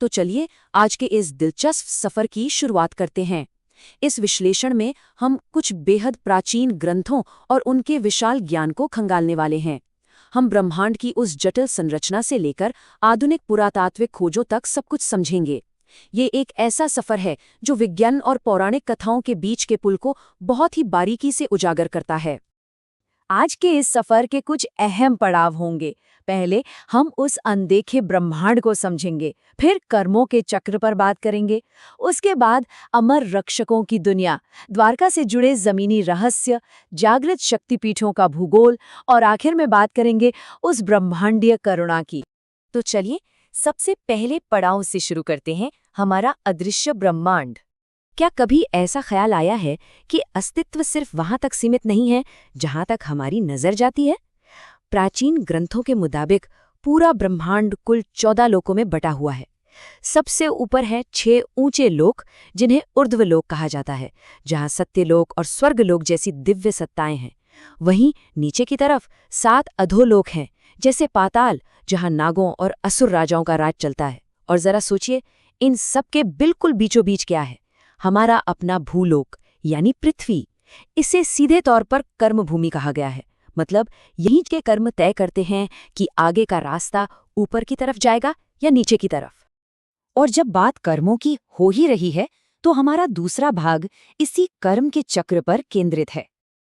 तो चलिए आज के इस दिलचस्प सफर की शुरुआत करते हैं। इस विश्लेषण में हम कुछ बेहद प्राचीन ग्रंथों और उनके विशाल ज्ञान को खंगालने वाले हैं। हम ब्रह्मांड की उस जटिल संरचना से लेकर आधुनिक पुरातात्विक खोजों तक सब कुछ समझेंगे। ये एक ऐसा सफर है जो विज्ञान और पौराणिक कथाओं के बीच के पुल को बहुत ही बारीकी से उजागर करता है। आज के इस सफर के कुछ अहम पड़ाव होंगे। पहले हम उस अनदेखे ब्रह्मांड को समझेंगे, फिर कर्मों के चक्र पर बात करेंगे, उसके बाद अमर रक्षकों की दुनिया, द्वारका से जुड़े जमीनी रहस्य, जागृत शक्तिपीठों का भूगोल और आखिर में बात करेंगे उस ब्रह्मांडीय करुणा की। तो चलिए सबसे पहले पड़ाव से शुरू करते हैं, हमारा अदृश्य ब्रह्मांड। क्या कभी ऐसा ख्याल आया है कि अस्तित्व सिर्फ वहां तक सीमित नहीं है जहां तक हमारी नजर जाती है? प्राचीन ग्रंथों के मुताबिक पूरा ब्रह्मांड कुल 14 लोकों में बटा हुआ है। सबसे ऊपर है 6 ऊंचे लोक, जिन्हें ऊर्ध्वलोक कहा जाता है, जहां सत्यलोक और स्वर्गलोक जैसी दिव्य सत्ताएं हैं। वहीं नीचे की तरफ 7 अधोलोक हैं, जैसे पाताल, जहां नागों और असुर राजाओं का राज चलता है। और जरा सोचिए, इन सब के बिल्कुल बीचों बीच क्या है? हमारा अपना भूलोक यानी पृथ्वी। इसे सीधे तौर पर कर्मभूमि कहा गया है। मतलब यहीं के कर्म तय करते हैं कि आगे का रास्ता ऊपर की तरफ जाएगा या नीचे की तरफ। और जब बात कर्मों की हो ही रही है, तो हमारा दूसरा भाग इसी कर्म के चक्र पर केंद्रित है।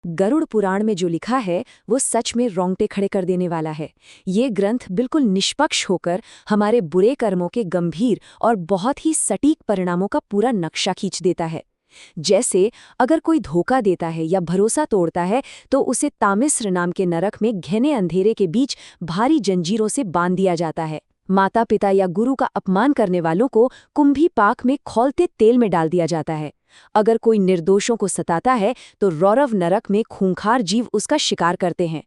गरुड़ पुराण में जो लिखा है वो सच में रोंगटे खड़े कर देने वाला है। ये ग्रंथ बिल्कुल निष्पक्ष होकर हमारे बुरे कर्मों के गंभीर और बहुत ही सटीक परिणामों का पूरा नक्शा खींच देता है। जैसे अगर कोई धोखा देता है या भरोसा तोड़ता है तो उसे तामिस्र नाम के नरक में घने अंधेरे के बीच भारी जंजीरों से बांध दिया जाता है। माता पिता या गुरु का अपमान करने वालों को कुंभी पाक में खौलते तेल में डाल दिया जाता है। अगर कोई निर्दोषों को सताता है तो रौरव नरक में खूंखार जीव उसका शिकार करते हैं।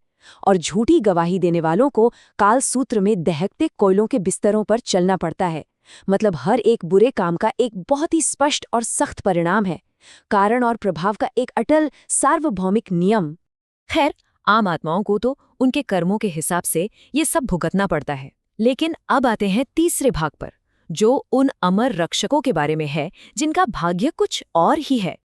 और झूठी गवाही देने वालों को काल सूत्र में दहकते कोयलों के बिस्तरों पर चलना पड़ता है। मतलब हर एक बुरे काम का एक बहुत ही स्पष्ट और सख्त परिणाम है, कारण और प्रभाव का एक अटल सार्वभौमिक नियम। खैर, आम आत्माओं को तो उनके कर्मों के हिसाब से ये सब भुगतना पड़ता है। लेकिन अब आते हैं तीसरे भाग पर, जो उन अमर रक्षकों के बारे में है जिनका भाग्य कुछ और ही है।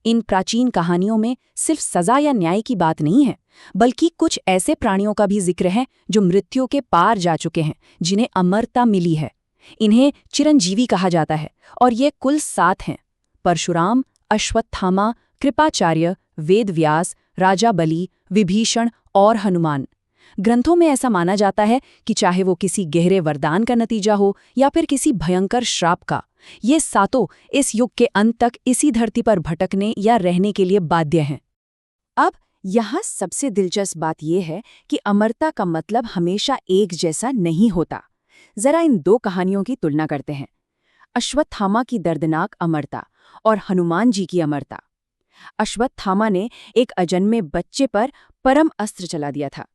इन प्राचीन कहानियों में सिर्फ सजा या न्याय की बात नहीं है, बल्कि कुछ ऐसे प्राणियों का भी जिक्र है जो मृत्यु के पार जा चुके हैं, जिन्हें अमरता मिली है। इन्हें चिरंजीवी कहा जाता है और ये कुल 7 हैं: परशुराम, अश्वत्थामा, कृपाचार्य, वेदव्यास, राजा बलि, विभीषण और हनुमान। ग्रंथों में ऐसा माना जाता है कि चाहे वो किसी गहरे वरदान का नतीजा हो या फिर किसी भयंकर श्राप का, ये सातों इस युग के अंत तक इसी धरती पर भटकने या रहने के लिए बाध्य हैं। अब यहाँ सबसे दिलचस्प बात यह है कि अमरता का मतलब हमेशा एक जैसा नहीं होता। जरा इन 2 कहानियों की तुलना करते हैं। अश्वत्थामा की दर्दनाक अमरता और हनुमान जी की अमरता। अश्वत्थामा ने एक अजन्मे बच्चे पर परम अस्त्र चला दिया था,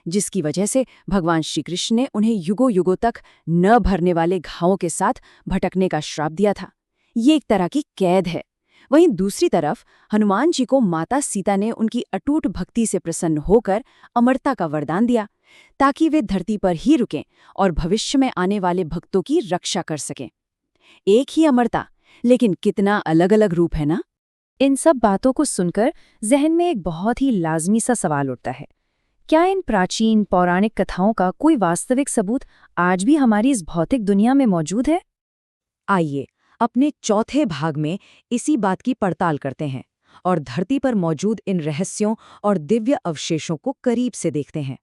जिसकी वजह से भगवान श्री कृष्ण ने उन्हें युगों युगों तक न भरने वाले घावों के साथ भटकने का श्राप दिया था। ये एक तरह की कैद है। वहीं दूसरी तरफ हनुमान जी को माता सीता ने उनकी अटूट भक्ति से प्रसन्न होकर अमरता का वरदान दिया, ताकि वे धरती पर ही रुकें और भविष्य में आने वाले भक्तों की रक्षा कर सकें। एक ही अमरता, लेकिन कितना अलग अलग रूप है ना। इन सब बातों को सुनकर जहन में एक बहुत ही लाजमी सा सवाल उठता है, क्या इन प्राचीन पौराणिक कथाओं का कोई वास्तविक सबूत आज भी हमारी इस भौतिक दुनिया में मौजूद है? आइए अपने चौथे भाग में इसी बात की पड़ताल करते हैं और धरती पर मौजूद इन रहस्यों और दिव्य अवशेषों को करीब से देखते हैं।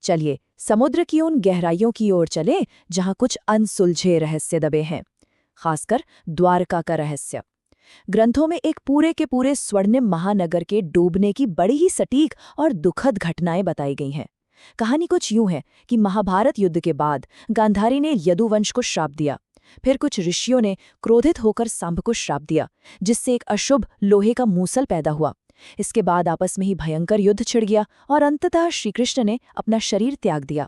चलिए समुद्र की उन गहराइयों की ओर चले जहां कुछ अनसुलझे रहस्य दबे हैं, खासकर द्वारका का रहस्य। ग्रंथों में एक पूरे के पूरे स्वर्णिम महानगर के डूबने की बड़ी ही सटीक और दुखद घटनाएं बताई गई हैं। कहानी कुछ यूं है कि महाभारत युद्ध के बाद गांधारी ने यदुवंश को श्राप दिया। फिर कुछ ऋषियों ने क्रोधित होकर सांब को श्राप दिया, जिससे एक अशुभ लोहे का मूसल पैदा हुआ। इसके बाद आपस में ही भयंकर युद्ध छिड़ गया और अंततः श्रीकृष्ण ने अपना शरीर त्याग दिया।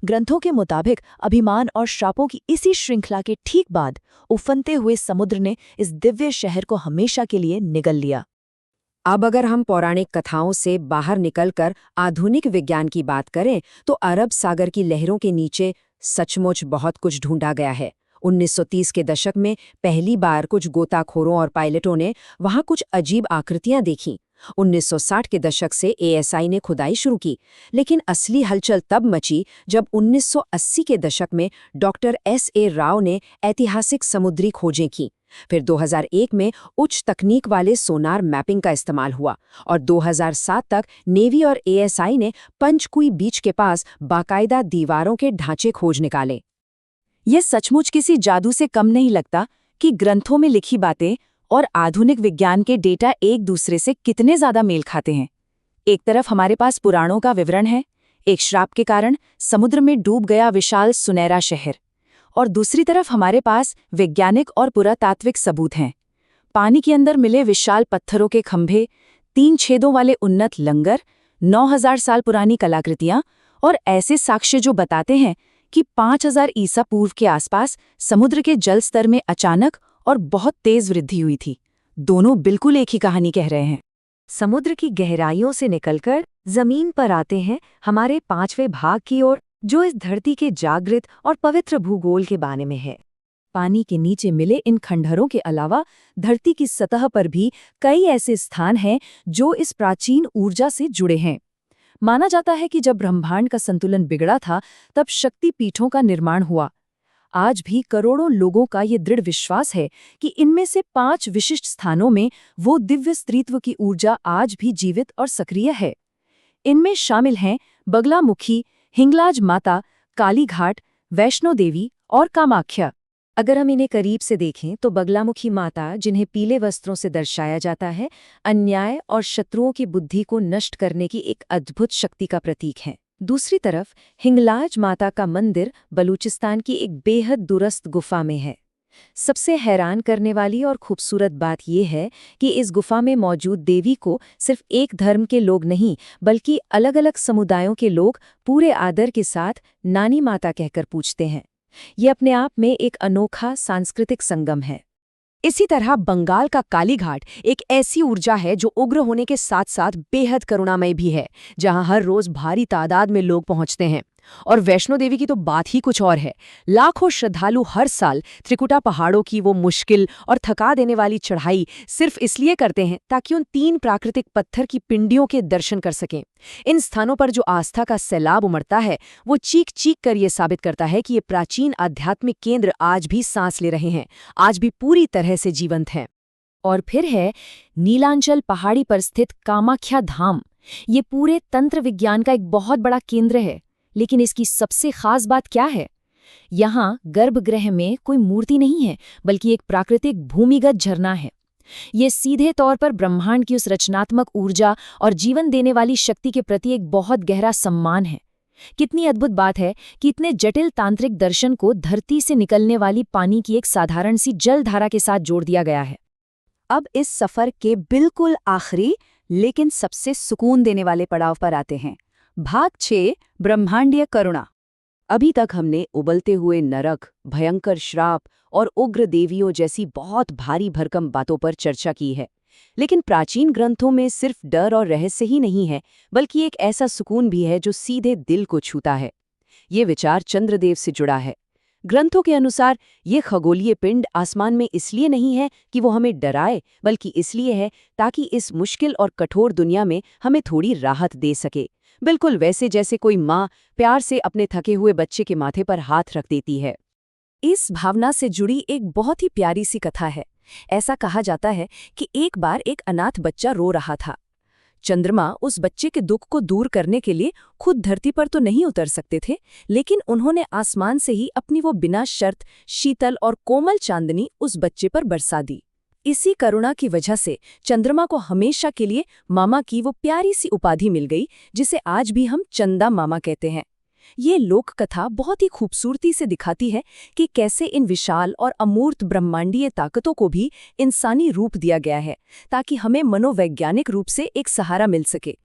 ग्रंथों के मुताबिक अभिमान और श्रापों की इसी श्रृंखला के ठीक बाद उफनते हुए समुद्र ने इस दिव्य शहर को हमेशा के लिए निगल लिया। अब अगर हम पौराणिक कथाओं से बाहर निकलकर आधुनिक विज्ञान की बात करें तो अरब सागर की लहरों के नीचे सचमुच बहुत कुछ ढूंढा गया है। 1930 के दशक में पहली बार कुछ गोताखोरों और पायलटों ने वहां कुछ अजीब आकृतियां देखीं। 1960 के दशक से एएसआई ने खुदाई शुरू की, लेकिन असली हलचल तब मची जब 1980 के दशक में डॉक्टर एस.ए. राव ने ऐतिहासिक समुद्री खोजें की। फिर 2001 में उच्च तकनीक वाले सोनार मैपिंग का इस्तेमाल हुआ और 2007 तक नेवी और एएसआई ने पंचकुई बीच के पास बाकायदा दीवारों के ढांचे खोज निकाले। यह सचमुच किसी जादू से कम नहीं लगता कि ग्रंथों में लिखी बातें और आधुनिक विज्ञान के डेटा एक दूसरे से कितने ज्यादा मेल खाते हैं। एक तरफ हमारे पास पुराणों का विवरण है, एक श्राप के कारण समुद्र में डूब गया विशाल सुनहरा शहर, और दूसरी तरफ हमारे पास वैज्ञानिक और पुरातात्विक सबूत हैं। पानी के अंदर मिले विशाल पत्थरों के खंभे, 3 छेदों वाले उन्नत लंगर, 9000 साल पुरानी कलाकृतियां और ऐसे साक्ष्य जो बताते हैं कि 5000 ईसा पूर्व के आसपास समुद्र के जल स्तर में अचानक और बहुत तेज वृद्धि हुई थी। दोनों बिल्कुल एक ही कहानी कह रहे हैं। समुद्र की गहराइयों से निकलकर जमीन पर आते हैं हमारे 5वें भाग की ओर, जो इस धरती के जागृत और पवित्र भूगोल के बारे में है। पानी के नीचे मिले इन खंडहरों के अलावा धरती की सतह पर भी कई ऐसे स्थान हैं जो इस प्राचीन ऊर्जा से जुड़े हैं। माना जाता है कि जब ब्रह्मांड का संतुलन बिगड़ा था, तब शक्ति पीठों का निर्माण हुआ। आज भी करोड़ों लोगों का ये दृढ़ विश्वास है कि इनमें से 5 विशिष्ट स्थानों में वो दिव्य स्त्रीत्व की ऊर्जा आज भी जीवित और सक्रिय है। इनमें शामिल हैं बगलामुखी, हिंगलाज माता, काली घाट, वैष्णो देवी और कामाख्या। अगर हम इन्हें करीब से देखें तो बगलामुखी माता, जिन्हें पीले वस्त्रों से दर्शाया जाता है, अन्याय और शत्रुओं की बुद्धि को नष्ट करने की एक अद्भुत शक्ति का प्रतीक है। दूसरी तरफ हिंगलाज माता का मंदिर बलूचिस्तान की एक बेहद दूरस्थ गुफा में है। सबसे हैरान करने वाली और खूबसूरत बात यह है कि इस गुफा में मौजूद देवी को सिर्फ एक धर्म के लोग नहीं, बल्कि अलग-अलग समुदायों के लोग पूरे आदर के साथ नानी माता कहकर पूजते हैं। ये अपने आप में एक अनोखा सांस्कृतिक संगम है। इसी तरह बंगाल का कालीघाट एक ऐसी ऊर्जा है जो उग्र होने के साथ साथ बेहद करुणामय भी है, जहां हर रोज भारी तादाद में लोग पहुंचते हैं। और वैष्णो देवी की तो बात ही कुछ और है। लाखों श्रद्धालु हर साल त्रिकुटा पहाड़ों की वो मुश्किल और थका देने वाली चढ़ाई सिर्फ इसलिए करते हैं ताकि उन 3 प्राकृतिक पत्थर की पिंडियों के दर्शन कर सकें। इन स्थानों पर जो आस्था का सैलाब उमड़ता है, वो चीख चीख कर ये साबित करता है कि ये प्राचीन आध्यात्मिक केंद्र आज भी सांस ले रहे हैं, आज भी पूरी तरह से जीवंत हैं। और फिर है नीलांचल पहाड़ी पर स्थित कामाख्या धाम। ये पूरे तंत्र विज्ञान का एक बहुत बड़ा केंद्र है। लेकिन इसकी सबसे खास बात क्या है? यहाँ गर्भगृह में कोई मूर्ति नहीं है, बल्कि एक प्राकृतिक भूमिगत झरना है। ये सीधे तौर पर ब्रह्मांड की उस रचनात्मक ऊर्जा और जीवन देने वाली शक्ति के प्रति एक बहुत गहरा सम्मान है। कितनी अद्भुत बात है कि इतने जटिल तांत्रिक दर्शन को धरती से निकलने वाली पानी की एक साधारण सी जलधारा के साथ जोड़ दिया गया है। अब इस सफर के बिल्कुल आखिरी लेकिन सबसे सुकून देने वाले पड़ाव पर आते हैं। भाग 6, ब्रह्मांडीय करुणा। अभी तक हमने उबलते हुए नरक, भयंकर श्राप और उग्र देवियों जैसी बहुत भारी भरकम बातों पर चर्चा की है। लेकिन प्राचीन ग्रंथों में सिर्फ डर और रहस्य ही नहीं है, बल्कि एक ऐसा सुकून भी है जो सीधे दिल को छूता है। ये विचार चंद्रदेव से जुड़ा है। ग्रंथों के अनुसार ये खगोलीय पिंड आसमान में इसलिए नहीं है कि वो हमें डराए, बल्कि इसलिए है ताकि इस मुश्किल और कठोर दुनिया में हमें थोड़ी राहत दे सके। बिल्कुल वैसे जैसे कोई माँ प्यार से अपने थके हुए बच्चे के माथे पर हाथ रख देती है। इस भावना से जुड़ी एक बहुत ही प्यारी सी कथा है। ऐसा कहा जाता है कि एक बार एक अनाथ बच्चा रो रहा था। चंद्रमा उस बच्चे के दुख को दूर करने के लिए खुद धरती पर तो नहीं उतर सकते थे, लेकिन उन्होंने आसमान से ही अपनी वो बिना शर्त शीतल और कोमल चांदनी उस बच्चे पर बरसा दी। इसी करुणा की वजह से चंद्रमा को हमेशा के लिए मामा की वो प्यारी सी उपाधि मिल गई, जिसे आज भी हम चंदा मामा कहते हैं। ये लोक कथा बहुत ही खूबसूरती से दिखाती है कि कैसे इन विशाल और अमूर्त ब्रह्मांडीय ताकतों को भी इंसानी रूप दिया गया है, ताकि हमें मनोवैज्ञानिक रूप से एक सहारा मिल सके।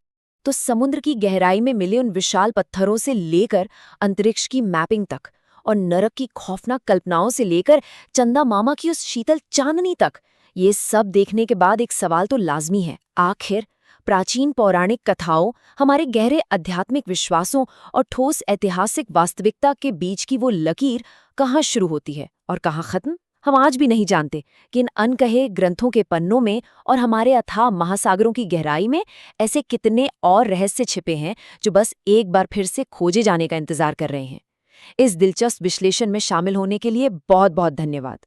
तो समुद्र की गहराई में मिले उन विशाल पत्थरों से लेकर अंतरिक्ष की मैपिंग तक, और नरक की खौफनाक कल्पनाओं से लेकर चंदा मामा की उस शीतल चांदनी तक, ये सब देखने के बाद एक सवाल तो लाजमी है, आखिर प्राचीन पौराणिक कथाओं, हमारे गहरे आध्यात्मिक विश्वासों और ठोस ऐतिहासिक वास्तविकता के बीच की वो लकीर कहाँ शुरू होती है और कहाँ खत्म? हम आज भी नहीं जानते कि इन अनकहे ग्रंथों के पन्नों में और हमारे अथाह महासागरों की गहराई में ऐसे कितने और रहस्य छिपे हैं जो बस एक बार फिर से खोजे जाने का इंतजार कर रहे हैं। इस दिलचस्प विश्लेषण में शामिल होने के लिए बहुत बहुत धन्यवाद।